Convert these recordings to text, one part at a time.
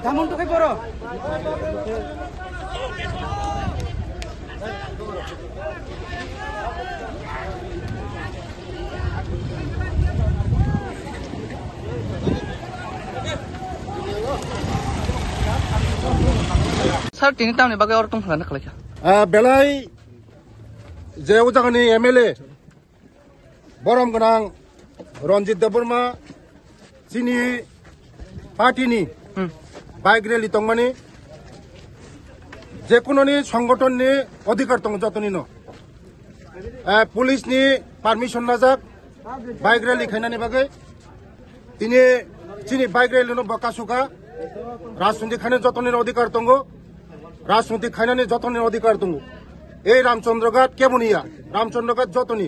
Kamu tuh kayak boro. Sir, tini tahu nih bagai orang tuh mana kalau ya? Belai jauh jangan nih MLA Borom Genang Ronjit Deburma sini party nih bike rally tongmani যে কোনো নি সংগঠন নি অধিকার তং যতনি ন police নি permission না যাক বাইক র্যালি খাইনানি বাগে তিনি চিনি বাইক র্যালি নো বকাসুকা রাজনৈতিক খানে যতনের অধিকার তঙ্গ রাজনৈতিক খাইনানি যতনের অধিকার তঙ্গ এই রামচন্দ্রঘাট কেমনিয়া রামচন্দ্রঘাট যতনি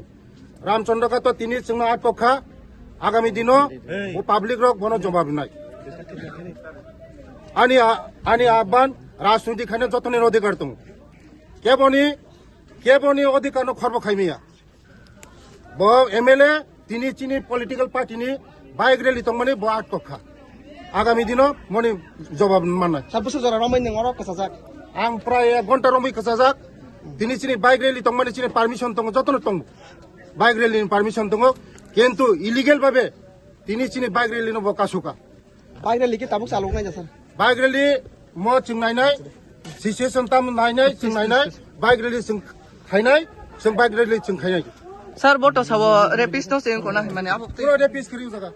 রামচন্দ্রঘাট তো তিনি जोंना আটপক্ষা আগামী দিনও ও পাবলিক রক বন জবাব নাই আনি আহ্বান রাজনৈতিক খানে যতনের অধিকার তঙ্গ কেবনি অধিকার খর্ব খাইমিয়া ব এমএলএ তিনি চিনি পলিটিক্যাল পার্টি নি বাইক র্যালি তংমানি ব আটপক্ষা আগামী দিনও মনে জবাব মানায় Sabus sejarah Romain yang orang kesajak. आं प्राय 1 घन्टा रमै खसाजाक दिनै चिनि बाइक रैली तंमानि चिनि पारमिशन तंग जतन तंग बाइक रैली पारमिशन तंग किन्तु इलिगेल भाबे दिनै चिनि बाइक रैली न बकासुका Bayar lagi tabuk salung aja sir. Bike rally म चिं नायनाय सिचुएशन ताम नायनाय चिं नायनाय बाइक रैली जों खायनाय जों बाइक रैली जों खायनाय Sir, boto sawo repis no sing kona mana apa? पुरा रेपिस करियो जगा